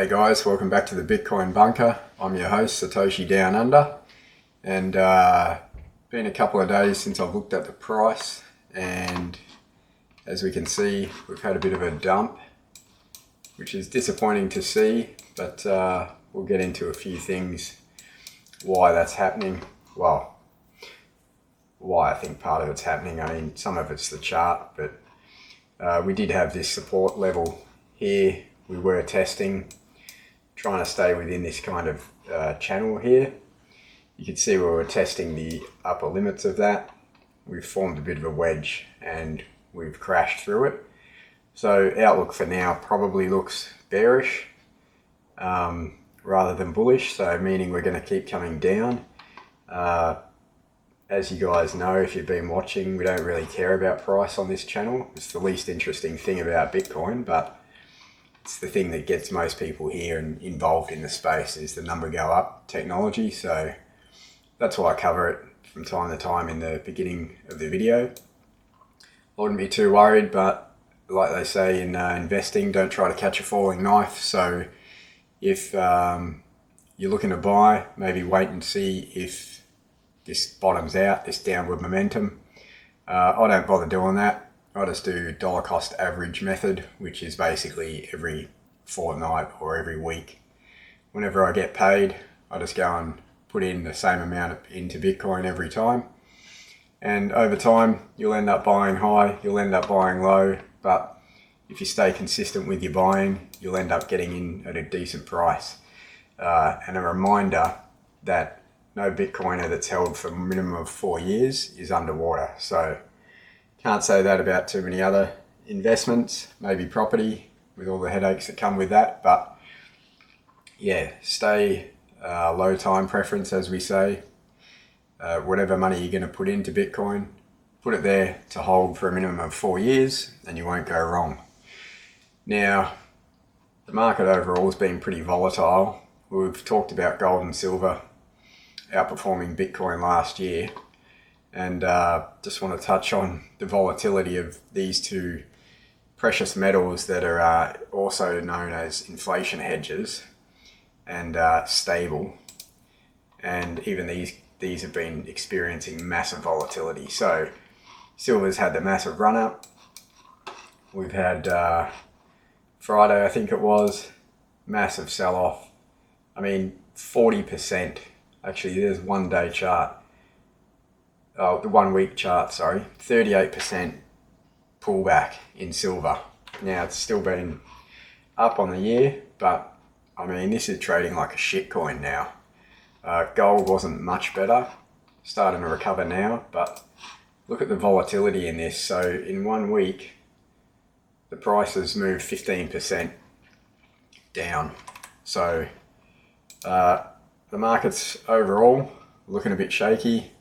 Hey guys, welcome back to the Bitcoin Bunker. I'm your host, Satoshi Down Under, and been a couple of days since I've looked at the price, and as we can see, we've had a bit of a dump, which is disappointing to see, but we'll get into a few things why that's happening. Well, why I think part of it's happening. I mean, some of it's the chart, but we did have this support level here. We were testing, trying to stay within this kind of channel here. You can see we were testing the upper limits of that. We've formed a bit of a wedge and we've crashed through it. So outlook for now probably looks bearish rather than bullish, so meaning we're going to keep coming down. As you guys know, if you've been watching, we don't really care about price on this channel. It's the least interesting thing about Bitcoin, but it's the thing that gets most people here and involved in the space is the number go up technology. So that's why I cover it from time to time in the beginning of the video. I wouldn't be too worried, but like they say in investing, don't try to catch a falling knife. So if you're looking to buy, maybe wait and see if this bottoms out, this downward momentum. I don't bother doing that. I just do dollar cost average method, which is basically every fortnight or every week. Whenever I get paid, I just go and put in the same amount into Bitcoin every time. And over time, you'll end up buying high, you'll end up buying low, but if you stay consistent with your buying, you'll end up getting in at a decent price. And a reminder that no Bitcoiner that's held for a minimum of 4 years is underwater. So can't say that about too many other investments, maybe property with all the headaches that come with that. But yeah, stay low time preference, as we say. Whatever money you're going to put into Bitcoin, put it there to hold for a minimum of 4 years and you won't go wrong. Now, the market overall has been pretty volatile. We've talked about gold and silver outperforming Bitcoin last year. And just want to touch on the volatility of these two precious metals that are also known as inflation hedges and stable. And even these have been experiencing massive volatility. So silver's had the massive run up. We've had Friday, I think it was, massive sell off. I mean, 40%. Actually, there's 1 day chart. The 1 week chart, 38% pullback in silver. Now it's still been up on the year, but I mean, this is trading like a shit coin now. Gold wasn't much better, starting to recover now, but look at the volatility in this. So in 1 week, the price has moved 15% down. So the market's overall looking a bit shaky.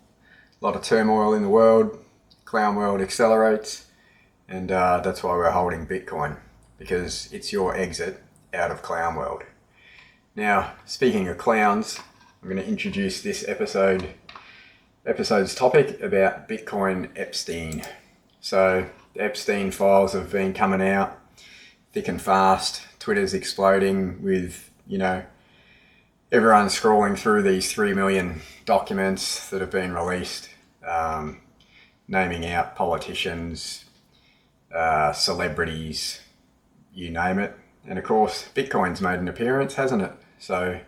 A lot of turmoil in the world, clown world accelerates, and that's why we're holding Bitcoin, because it's your exit out of clown world. Now, speaking of clowns, I'm going to introduce this episode's topic about Bitcoin Epstein. So the Epstein files have been coming out thick and fast. Twitter's exploding with, everyone scrolling through these 3 million documents that have been released, naming out politicians, celebrities, you name it. And of course, Bitcoin's made an appearance, hasn't it? So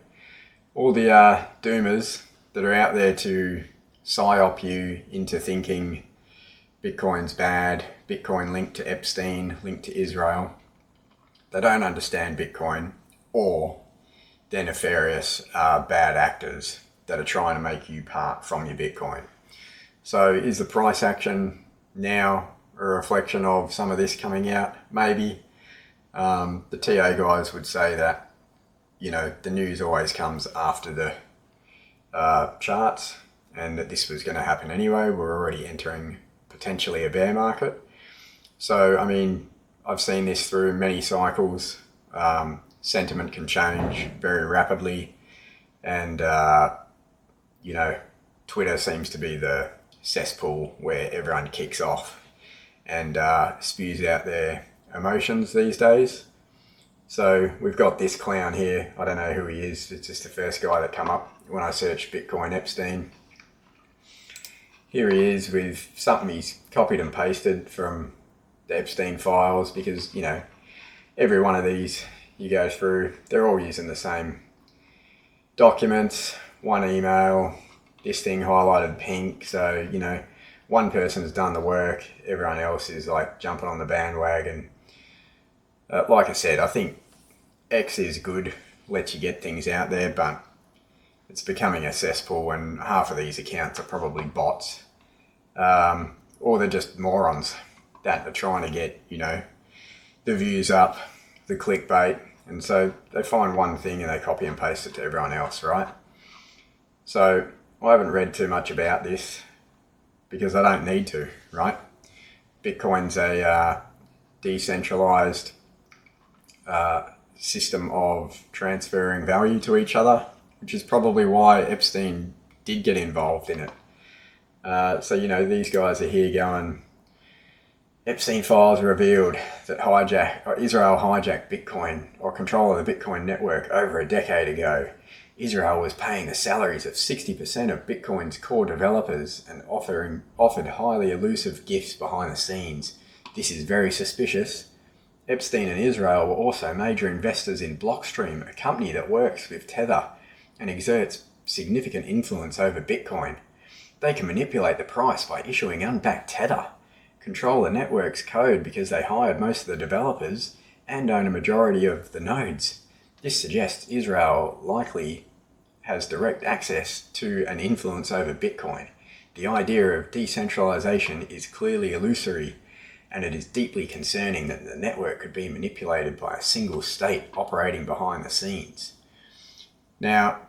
all the doomers that are out there to psyop you into thinking Bitcoin's bad, Bitcoin linked to Epstein, linked to Israel, they don't understand Bitcoin, or they're nefarious bad actors that are trying to make you part from your Bitcoin. So is the price action now a reflection of some of this coming out? Maybe. The TA guys would say that, the news always comes after the charts, and that this was going to happen anyway. We're already entering potentially a bear market. So, I mean, I've seen this through many cycles. Sentiment can change very rapidly, and Twitter seems to be the cesspool where everyone kicks off and spews out their emotions these days. So we've got this clown here. I don't know who he is. It's just the first guy that come up when I searched Bitcoin Epstein. Here he is with something he's copied and pasted from the Epstein files, because, you know, every one of these you go through, they're all using the same documents, one email, this thing highlighted pink. So, you know, one person's done the work, everyone else is like jumping on the bandwagon. Like I said, I think X is good, lets you get things out there, but it's becoming a cesspool, and half of these accounts are probably bots, or they're just morons that are trying to get, you know, the views up, the clickbait, and so they find one thing and they copy and paste it to everyone else, right? So I haven't read too much about this because I don't need to, right? Bitcoin's a decentralized system of transferring value to each other, which is probably why Epstein did get involved in it. So, you know, these guys are here going, Epstein files revealed that Israel hijacked Bitcoin, or control of the Bitcoin network, over a decade ago. Israel was paying the salaries of 60% of Bitcoin's core developers and offered highly elusive gifts behind the scenes. This is very suspicious. Epstein and Israel were also major investors in Blockstream, a company that works with Tether and exerts significant influence over Bitcoin. They can manipulate the price by issuing unbacked Tether, control the network's code because they hired most of the developers, and own a majority of the nodes. This suggests Israel likely has direct access to and influence over Bitcoin. The idea of decentralization is clearly illusory, and it is deeply concerning that the network could be manipulated by a single state operating behind the scenes. Now,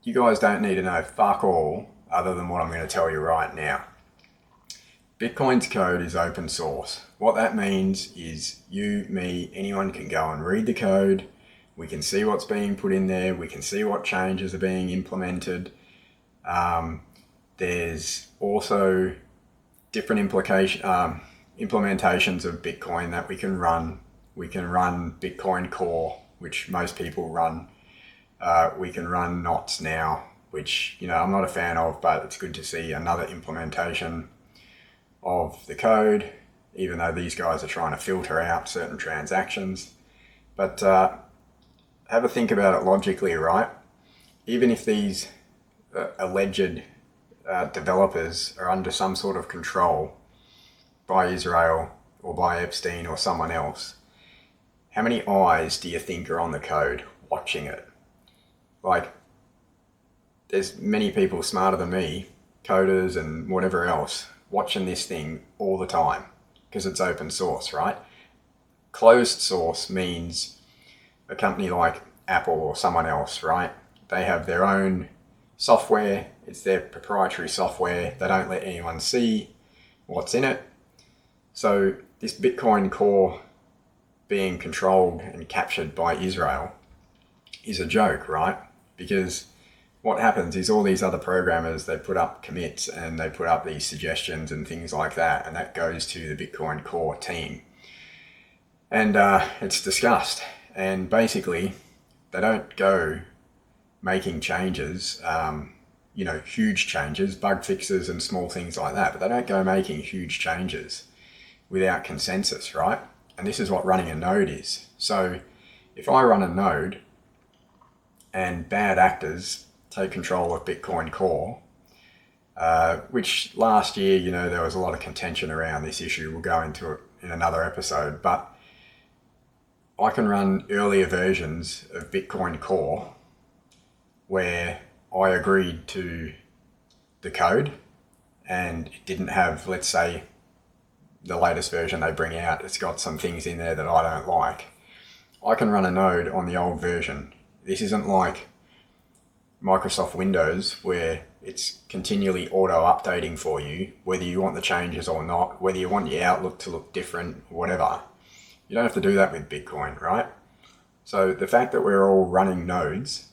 you guys don't need to know fuck all other than what I'm going to tell you right now. Bitcoin's code is open source. What that means is you, me, anyone can go and read the code. We can see what's being put in there. We can see what changes are being implemented. There's also different implementations of Bitcoin that we can run. We can run Bitcoin Core, which most people run. We can run knots now, which, you know, I'm not a fan of, but it's good to see another implementation of the code, even though these guys are trying to filter out certain transactions. But have a think about it logically, right? Even if these alleged developers are under some sort of control by Israel or by Epstein or someone else, how many eyes do you think are on the code watching it? Like, there's many people smarter than me, coders and whatever else, watching this thing all the time because it's open source, right? Closed source means a company like Apple or someone else, right? They have their own software. It's their proprietary software. They don't let anyone see what's in it. So this Bitcoin Core being controlled and captured by Israel is a joke, right? Because what happens is all these other programmers, they put up commits and they put up these suggestions and things like that, and that goes to the Bitcoin Core team. And it's discussed. And basically, they don't go making changes, you know, huge changes, bug fixes and small things like that, but they don't go making huge changes without consensus, right? And this is what running a node is. So if I run a node and bad actors take control of Bitcoin Core, which last year, you know, there was a lot of contention around this issue. We'll go into it in another episode, but I can run earlier versions of Bitcoin Core where I agreed to the code and it didn't have, let's say, the latest version they bring out, it's got some things in there that I don't like. I can run a node on the old version. This isn't like Microsoft Windows where it's continually auto-updating for you, whether you want the changes or not, whether you want your Outlook to look different, whatever. You don't have to do that with Bitcoin, right? So the fact that we're all running nodes,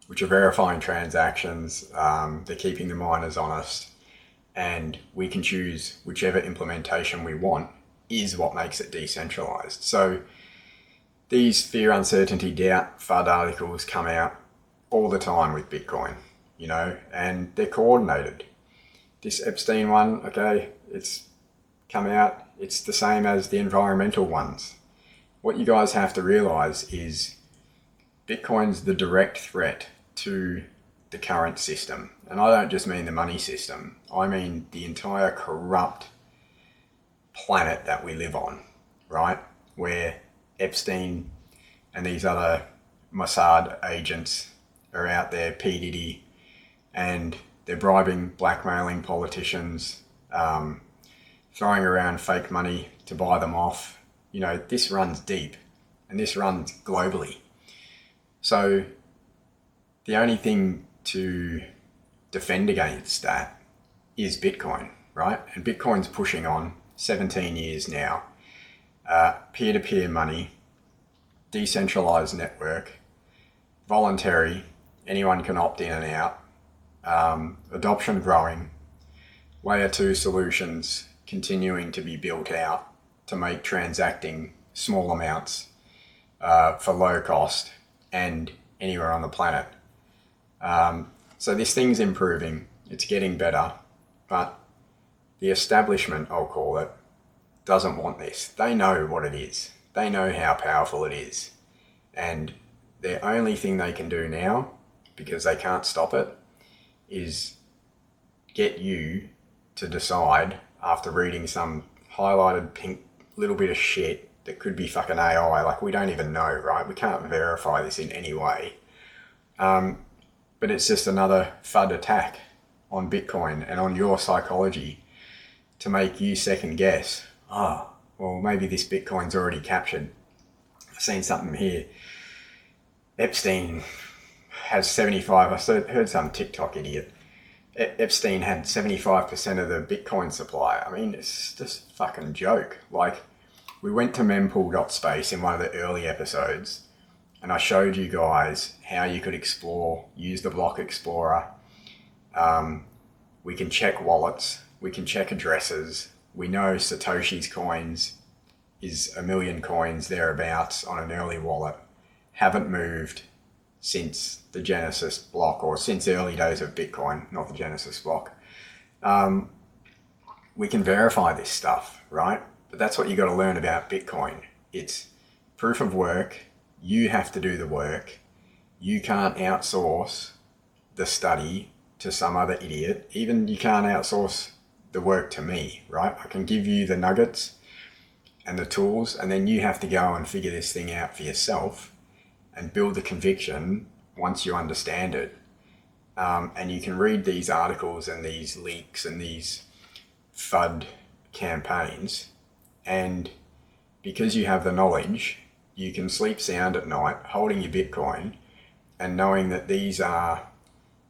which are verifying transactions, they're keeping the miners honest, and we can choose whichever implementation we want, is what makes it decentralized. So These fear, uncertainty, doubt, FUD articles come out all the time with Bitcoin, you know, and they're coordinated. This Epstein one, okay, it's come out, it's the same as the environmental ones. What you guys have to realize is Bitcoin's the direct threat to the current system. And I don't just mean the money system, I mean the entire corrupt planet that we live on, right? Where Epstein and these other Mossad agents are out there, P. Diddy, and they're bribing, blackmailing politicians, throwing around fake money to buy them off. You know, this runs deep and this runs globally. So the only thing to defend against that is Bitcoin, right? And Bitcoin's pushing on 17 years now. Peer-to-peer money, decentralized network, voluntary, anyone can opt in and out, adoption growing, layer 2 solutions continuing to be built out to make transacting small amounts for low cost and anywhere on the planet. So this thing's improving, it's getting better, but the establishment, I'll call it, doesn't want this. They know what it is. They know how powerful it is. And the only thing they can do now, because they can't stop it, is get you to decide after reading some highlighted pink little bit of shit that could be fucking AI. Like, we don't even know, right? We can't verify this in any way. But it's just another FUD attack on Bitcoin and on your psychology to make you second guess. Oh, well, maybe this Bitcoin's already captured. I've seen something here. Epstein has 75, I heard some TikTok idiot. Epstein had 75% of the Bitcoin supply. I mean, it's just a fucking joke. Like, we went to mempool.space in one of the early episodes, and I showed you guys how you could explore, use the block explorer. We can check wallets, we can check addresses. We know Satoshi's coins is 1 million coins thereabouts on an early wallet. Haven't moved since the Genesis block, or since the early days of Bitcoin, not the Genesis block. We can verify this stuff, right? But that's what you got to learn about Bitcoin. It's proof of work. You have to do the work. You can't outsource the study to some other idiot. Even you can't outsource the work to me, right? I can give you the nuggets and the tools, and then you have to go and figure this thing out for yourself and build the conviction once you understand it. And you can read these articles and these leaks and these FUD campaigns, and because you have the knowledge, you can sleep sound at night holding your Bitcoin and knowing that these are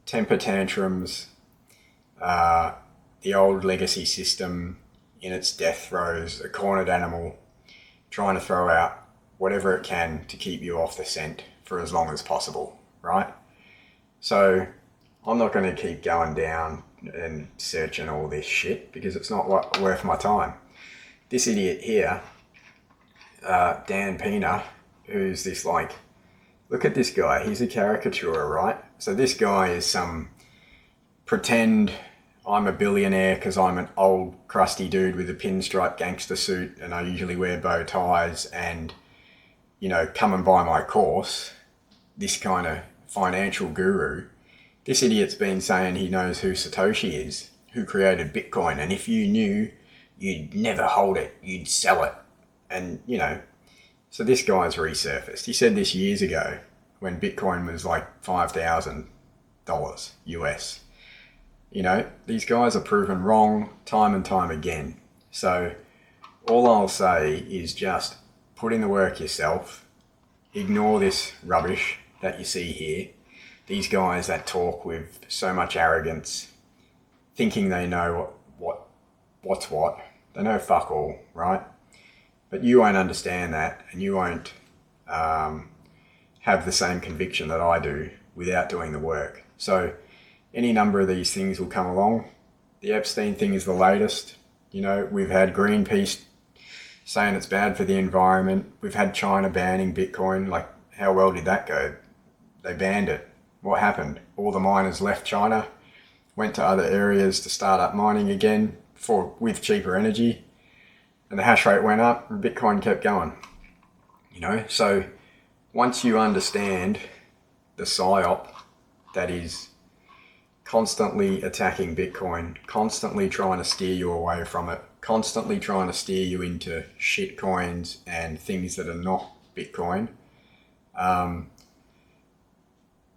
temper tantrums, the old legacy system in its death throes, a cornered animal trying to throw out whatever it can to keep you off the scent for as long as possible, right? So I'm not going to keep going down and searching all this shit because it's not worth my time. This idiot here, Dan Pena, who's this, like, look at this guy, he's a caricature, right? So this guy is some pretend I'm a billionaire because I'm an old crusty dude with a pinstripe gangster suit and I usually wear bow ties and, you know, come and buy my course, this kind of financial guru. This idiot's been saying he knows who Satoshi is, who created Bitcoin, and if you knew, you'd never hold it, you'd sell it. And, you know, so this guy's resurfaced. He said this years ago when Bitcoin was like $5,000 US. You know, these guys are proven wrong time and time again. So all I'll say is just put in the work yourself. Ignore this rubbish that you see here. These guys that talk with so much arrogance, thinking they know what's what. They know fuck all, right? But you won't understand that, and you won't have the same conviction that I do without doing the work. So any number of these things will come along. The Epstein thing is the latest. You know, we've had Greenpeace saying it's bad for the environment. We've had China banning Bitcoin. Like, how well did that go? They banned it. What happened? All the miners left China, went to other areas to start up mining again with cheaper energy, and the hash rate went up and Bitcoin kept going. So once you understand the psyop that is constantly attacking Bitcoin, constantly trying to steer you away from it, constantly trying to steer you into shit coins and things that are not Bitcoin,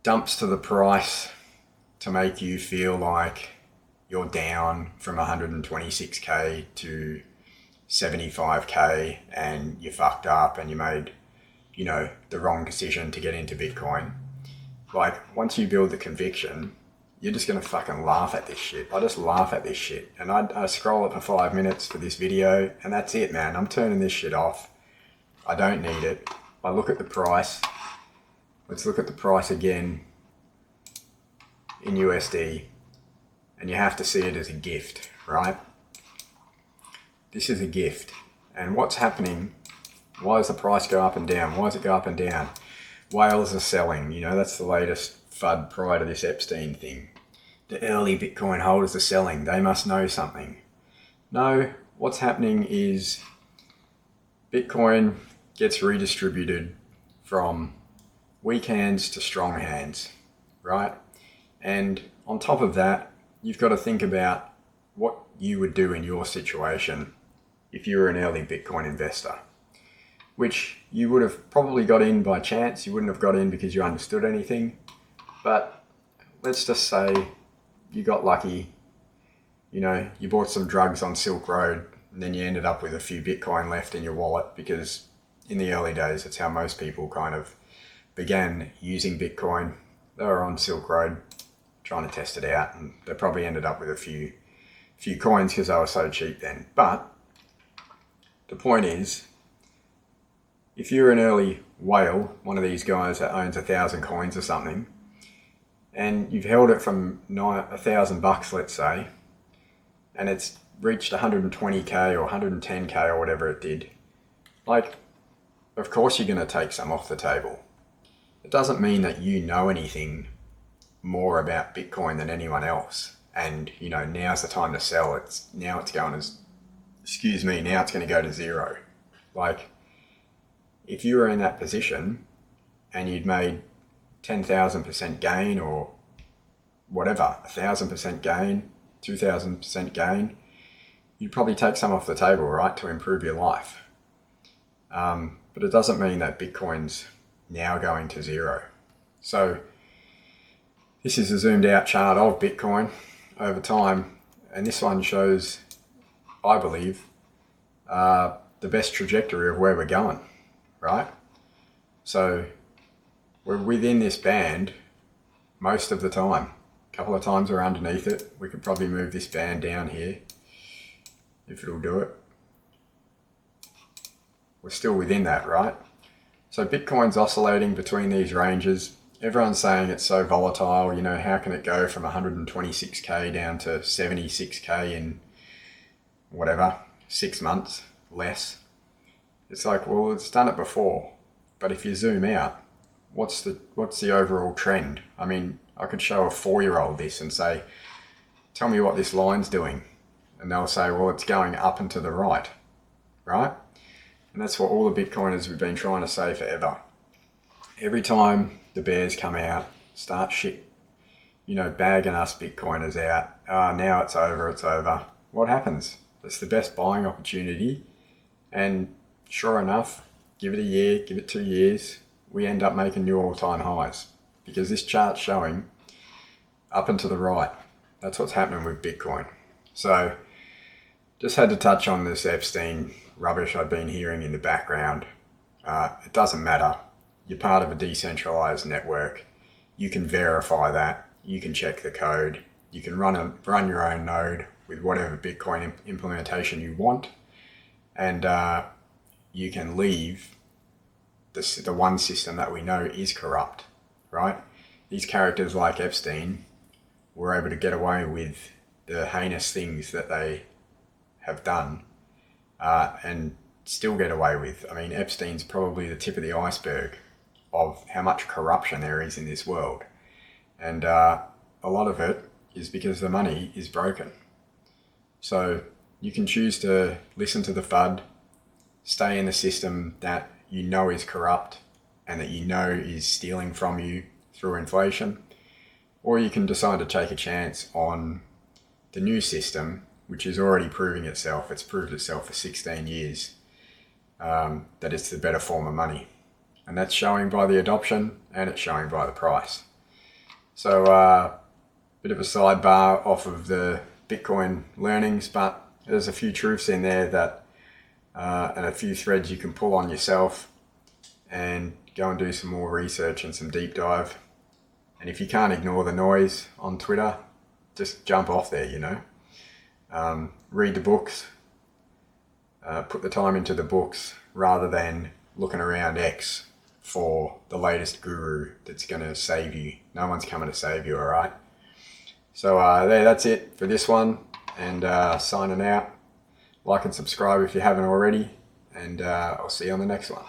dumps to the price to make you feel like you're down from 126k to 75k and you fucked up and you made, the wrong decision to get into Bitcoin. Like, once you build the conviction, you're just going to fucking laugh at this shit. I just laugh at this shit. And I scroll it for 5 minutes for this video and that's it, man. I'm turning this shit off. I don't need it. I look at the price. Let's look at the price again in USD. And you have to see it as a gift, right? This is a gift. And what's happening? Why does the price go up and down? Why does it go up and down? Whales are selling. That's the latest FUD prior to this Epstein thing. The early Bitcoin holders are selling. They must know something. No, what's happening is Bitcoin gets redistributed from weak hands to strong hands, right? And on top of that, you've got to think about what you would do in your situation if you were an early Bitcoin investor, which you would have probably got in by chance. You wouldn't have got in because you understood anything. But let's just say you got lucky, you bought some drugs on Silk Road and then you ended up with a few Bitcoin left in your wallet, because in the early days, that's how most people kind of began using Bitcoin. They were on Silk Road trying to test it out, and they probably ended up with a few coins because they were so cheap then. But the point is, if you're an early whale, one of these guys that owns 1,000 coins or something, and you've held it from $1,000, let's say, and it's reached 120k or 110k or whatever it did, of course you're going to take some off the table. It doesn't mean that you know anything more about Bitcoin than anyone else. And, now's the time to sell. Now it's going to go to zero. If you were in that position and you'd made 10,000% gain or whatever, 1,000% gain, 2,000% gain, you'd probably take some off the table, right, to improve your life. But it doesn't mean that Bitcoin's now going to zero. So this is a zoomed out chart of Bitcoin over time. And this one shows, I believe, the best trajectory of where we're going, right? So we're within this band most of the time. A couple of times we're underneath it. We could probably move this band down here if it'll do it. We're still within that, right? So Bitcoin's oscillating between these ranges. Everyone's saying it's so volatile, how can it go from 126k down to 76k in whatever, 6 months, less? It's well, it's done it before. But if you zoom out, what's the overall trend? I mean, I could show a 4-year-old this and say, tell me what this line's doing. And they'll say, well, it's going up and to the right, right? And that's what all the Bitcoiners have been trying to say forever. Every time the bears come out, start bagging us Bitcoiners out. Now it's over. What happens? It's the best buying opportunity. And sure enough, give it a year, give it 2 years, we end up making new all-time highs. Because this chart's showing up and to the right. That's what's happening with Bitcoin. So just had to touch on this Epstein rubbish I've been hearing in the background. It doesn't matter. You're part of a decentralized network. You can verify that. You can check the code. You can run your own node with whatever Bitcoin implementation you want. And you can leave the one system that we know is corrupt, right? These characters like Epstein were able to get away with the heinous things that they have done. And still get away with. I mean, Epstein's probably the tip of the iceberg of how much corruption there is in this world. And a lot of it is because the money is broken. So you can choose to listen to the FUD, stay in the system that you know is corrupt and that you know is stealing from you through inflation, or you can decide to take a chance on the new system, which is already proving itself. It's proved itself for 16 years, that it's the better form of money. And that's showing by the adoption, and it's showing by the price. So bit of a sidebar off of the Bitcoin learnings, but there's a few truths in there that and a few threads you can pull on yourself and go and do some more research and some deep dive. And if you can't ignore the noise on Twitter, just jump off there, you know. Read the books, put the time into the books rather than looking around X for the latest guru that's going to save you. No one's coming to save you, all right? So that's it for this one, and signing out. Like and subscribe if you haven't already, and I'll see you on the next one.